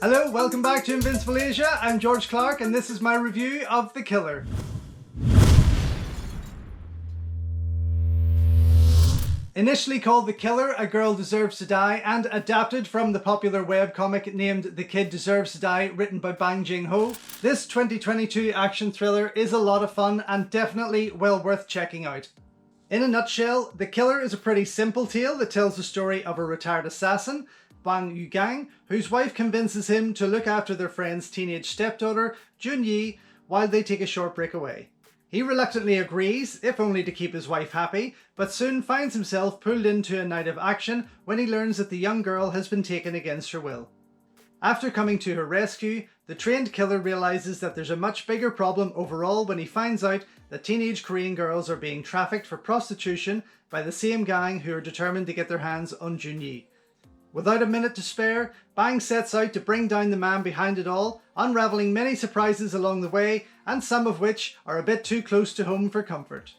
Hello, welcome back to Invincible Asia. I'm George Clark and this is my review of The Killer. Initially called The Killer, A Girl Deserves to Die and adapted from the popular webcomic named The Kid Deserves to Die written by Bang Jing-ho, this 2022 action thriller is a lot of fun and definitely well worth checking out. In a nutshell, The Killer is a pretty simple tale that tells the story of a retired assassin, Bang Jang, whose wife convinces him to look after their friend's teenage stepdaughter, Jun-yi, while they take a short break away. He reluctantly agrees, if only to keep his wife happy, but soon finds himself pulled into a night of action when he learns that the young girl has been taken against her will. After coming to her rescue, the trained killer realizes that there's a much bigger problem overall when he finds out that teenage Korean girls are being trafficked for prostitution by the same gang who are determined to get their hands on Jun-yi. Without a minute to spare, Bang sets out to bring down the man behind it all, unravelling many surprises along the way, and some of which are a bit too close to home for comfort.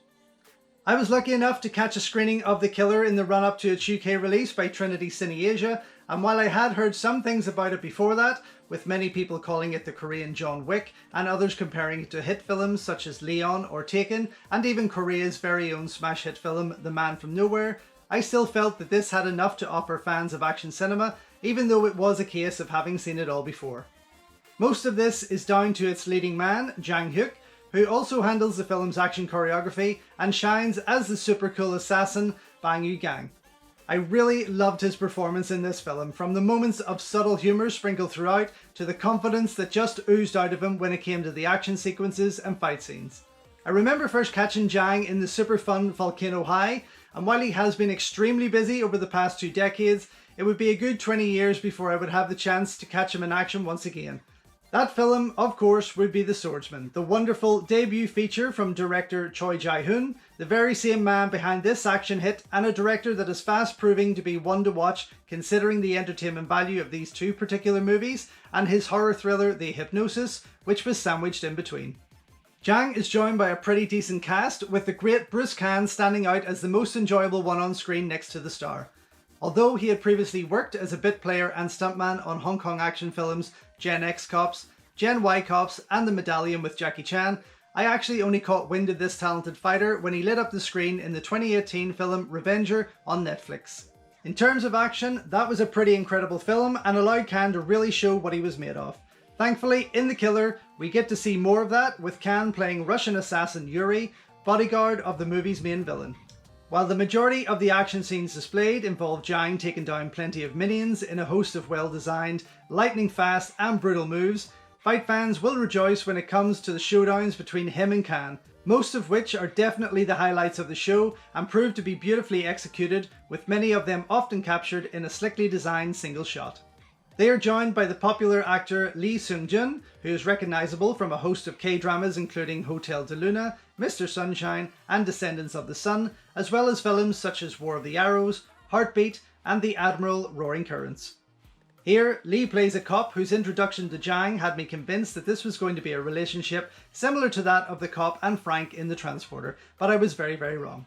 I was lucky enough to catch a screening of The Killer in the run-up to its UK release by Trinity Cineasia, and while I had heard some things about it before that, with many people calling it the Korean John Wick, and others comparing it to hit films such as Leon or Taken, and even Korea's very own smash hit film The Man from Nowhere, I still felt that this had enough to offer fans of action cinema, even though it was a case of having seen it all before. Most of this is down to its leading man, Jang Hyuk, who also handles the film's action choreography and shines as the super cool assassin Bang Jang. I really loved his performance in this film, from the moments of subtle humour sprinkled throughout to the confidence that just oozed out of him when it came to the action sequences and fight scenes. I remember first catching Jang in the super fun Volcano High, and while he has been extremely busy over the past 2 decades, it would be a good 20 years before I would have the chance to catch him in action once again. That film, of course, would be The Swordsman, the wonderful debut feature from director Choi Jae-hoon, the very same man behind this action hit, and a director that is fast proving to be one to watch considering the entertainment value of these 2 particular movies and his horror thriller The Hypnosis, which was sandwiched in between. Jang is joined by a pretty decent cast, with the great Bruce Caan standing out as the most enjoyable one on screen next to the star. Although he had previously worked as a bit player and stuntman on Hong Kong action films Gen X Cops, Gen Y Cops and The Medallion with Jackie Chan, I actually only caught wind of this talented fighter when he lit up the screen in the 2018 film Revenger on Netflix. In terms of action, that was a pretty incredible film and allowed Caan to really show what he was made of. Thankfully, in The Killer, we get to see more of that, with Caan playing Russian assassin Yuri, bodyguard of the movie's main villain. While the majority of the action scenes displayed involve Jang taking down plenty of minions in a host of well-designed, lightning-fast and brutal moves, fight fans will rejoice when it comes to the showdowns between him and Caan, most of which are definitely the highlights of the show and prove to be beautifully executed, with many of them often captured in a slickly designed single shot. They are joined by the popular actor Lee Seung-jun, who is recognisable from a host of K-dramas including Hotel de Luna, Mr. Sunshine and Descendants of the Sun, as well as films such as War of the Arrows, Heartbeat and The Admiral Roaring Currents. Here, Lee plays a cop whose introduction to Jang had me convinced that this was going to be a relationship similar to that of the cop and Frank in The Transporter, but I was very wrong.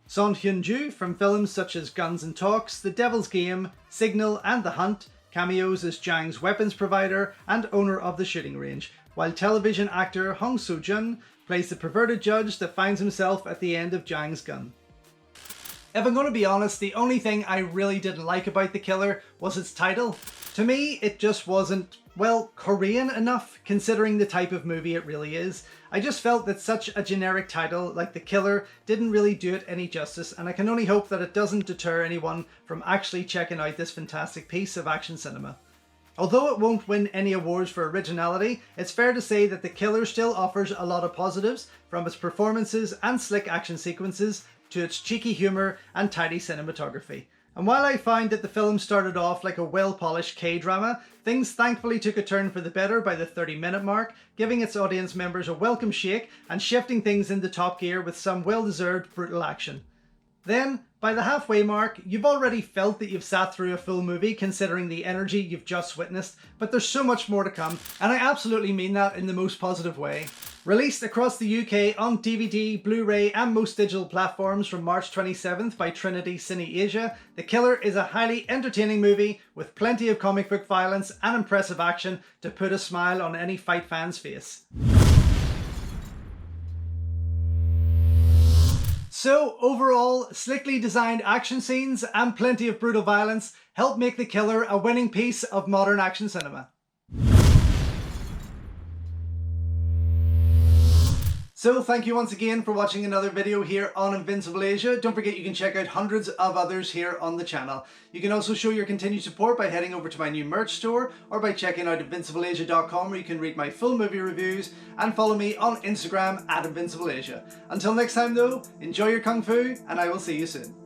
Son Hyun-ju from films such as Guns and Talks, The Devil's Game, Signal and The Hunt cameos as Jang's weapons provider and owner of the shooting range, while television actor Hong Soo-jun plays the perverted judge that finds himself at the end of Jang's gun. If I'm going to be honest, the only thing I really didn't like about The Killer was its title. To me, it just wasn't, well, Korean enough, considering the type of movie it really is. I just felt that such a generic title like The Killer didn't really do it any justice, and I can only hope that it doesn't deter anyone from actually checking out this fantastic piece of action cinema. Although it won't win any awards for originality, it's fair to say that The Killer still offers a lot of positives, from its performances and slick action sequences to its cheeky humour and tidy cinematography. And while I find that the film started off like a well-polished K-drama, things thankfully took a turn for the better by the 30-minute mark, giving its audience members a welcome shake and shifting things into top gear with some well-deserved brutal action. Then, by the halfway mark, you've already felt that you've sat through a full movie considering the energy you've just witnessed, but there's so much more to come, and I absolutely mean that in the most positive way. Released across the UK on DVD, Blu-ray and most digital platforms from March 27th by Trinity Cineasia, The Killer is a highly entertaining movie with plenty of comic book violence and impressive action to put a smile on any fight fan's face. So overall, slickly designed action scenes and plenty of brutal violence help make The Killer a winning piece of modern action cinema. So thank you once again for watching another video here on Invincible Asia. Don't forget you can check out hundreds of others here on the channel. You can also show your continued support by heading over to my new merch store or by checking out invincibleasia.com, where you can read my full movie reviews and follow me on Instagram @InvincibleAsia. Until next time though, enjoy your Kung Fu and I will see you soon.